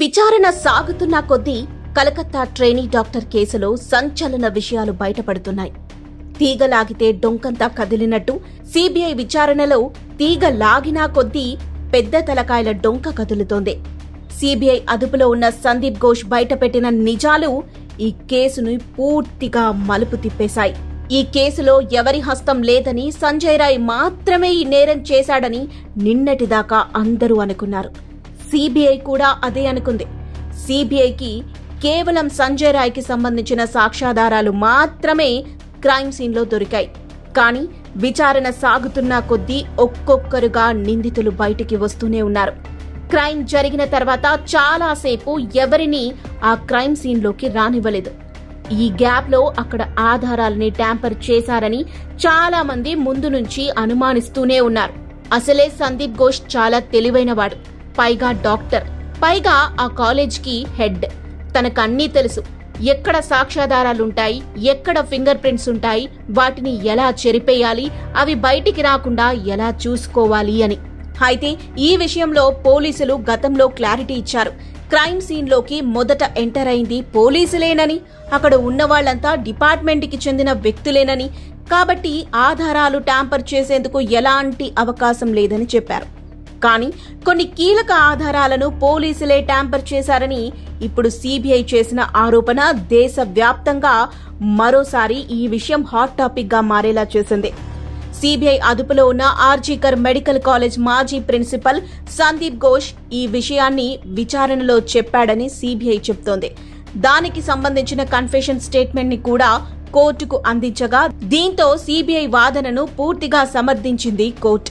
విచారణ సాగుతున్న కొద్దీ కలకత్తా ట్రైనీ డాక్టర్ కేసులో సంచలన విషయాలు బయటపడుతున్నాయి. తీగ లాగితే డొంకంతా కదిలినట్టు సీబీఐ విచారణలో తీగ లాగినా కొద్దీ పెద్ద తలకాయల డొంక కదులుతోంది. సీబీఐ అదుపులో ఉన్న సందీప్ ఘోష్ బయటపెట్టిన నిజాలు ఈ కేసును పూర్తిగా మలుపు తిప్పేశాయి. ఈ కేసులో ఎవరి హస్తం లేదని, సంజయ్ రాయ్ మాత్రమే ఈ నేరం చేశాడని నిన్నటిదాకా అందరూ అనుకున్నారు. సీబీఐ కూడా అదే అనుకుంది. సీబీఐకి కేవలం సంజయ్ రాయ్కి సంబంధించిన సాక్ష్యాధారాలు మాత్రమే క్రైమ్ సీన్లో దొరికాయి. కానీ విచారణ సాగుతున్న కొద్దీ ఒక్కొక్కరుగా నిందితులు బయటికి వస్తూనే ఉన్నారు. క్రైమ్ జరిగిన తర్వాత చాలాసేపు ఎవరిని ఆ క్రైమ్ సీన్లోకి రానివ్వలేదు. ఈ గ్యాప్ లో అక్కడ ఆధారాలని ట్యాంపర్ చేశారని చాలా మంది ముందు నుంచి అనుమానిస్తూనే ఉన్నారు. అసలే సందీప్ ఘోష్ చాలా తెలివైనవాడు, పైగా డాక్టర్, పైగా ఆ కాలేజ్కి హెడ్. తనకన్నీ తెలుసు. ఎక్కడ సాక్ష్యాధారాలుంటాయి, ఎక్కడ ఫింగర్ ప్రింట్స్ ఉంటాయి, వాటిని ఎలా చెరిపేయాలి, అవి బయటికి రాకుండా ఎలా చూసుకోవాలి అని. అయితే ఈ విషయంలో పోలీసులు గతంలో క్లారిటీ ఇచ్చారు. క్రైమ్ సీన్ లోకి మొదట ఎంటర్ అయింది పోలీసులేనని, అక్కడ ఉన్న వాళ్లంతా డిపార్ట్మెంట్ కి చెందిన వ్యక్తులేనని, కాబట్టి ఆధారాలు ట్యాంపర్ చేసేందుకు ఎలాంటి అవకాశం లేదని చెప్పారు. కానీ కొన్ని కీలక ఆధారాలను పోలీసులే ట్యాంపర్ చేశారని ఇప్పుడు సీబీఐ చేసిన ఆరోపణ దేశవ్యాప్తంగా మరోసారి ఈ విషయం హాట్ టాపిక్ గా మారేలా చేసింది. సీబీఐ అదుపులో ఉన్న ఆర్జీకర్ మెడికల్ కాలేజ్ మాజీ ప్రిన్సిపల్ సందీప్ ఘోష్ ఈ విషయాన్ని విచారణలో చెప్పాడని సీబీఐ చెప్తోంది. దానికి సంబంధించిన కన్ఫెషన్ స్టేట్మెంట్ ని కూడా కోర్టుకు అందించగా, దీంతో సీబీఐ వాదనను పూర్తిగా సమర్థించింది కోర్టు.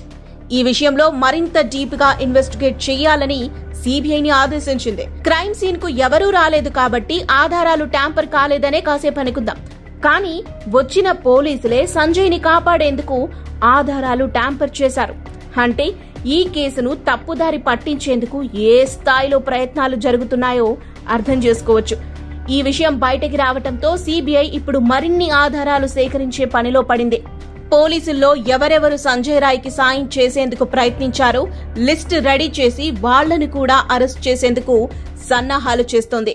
ఈ విషయంలో మరింత డీప్ గా ఇన్వెస్టిగేట్ చేయాలని సీబీఐని ఆదేశించింది. క్రైమ్ సీన్ కు ఎవరూ రాలేదు కాబట్టి ఆధారాలు ట్యాంపర్ కాలేదనే కాసేపు అనుకుందాం. కానీ వచ్చిన పోలీసులే సంజయ్ ని కాపాడేందుకు ఆధారాలు ట్యాంపర్ చేశారు అంటే ఈ కేసును తప్పుదారి పట్టించేందుకు ఏ స్థాయిలో ప్రయత్నాలు జరుగుతున్నాయో అర్థం చేసుకోవచ్చు. ఈ విషయం బయటకి రావటంతో సీబీఐ ఇప్పుడు మరిన్ని ఆధారాలు సేకరించే పనిలో పడింది. పోలీసుల్లో ఎవరెవరు సంజయ్ రాయ్ కి సాయం చేసేందుకు ప్రయత్నించారో లిస్ట్ రెడీ చేసి వాళ్లను కూడా అరెస్ట్ చేసేందుకు సన్నాహాలు చేస్తోంది.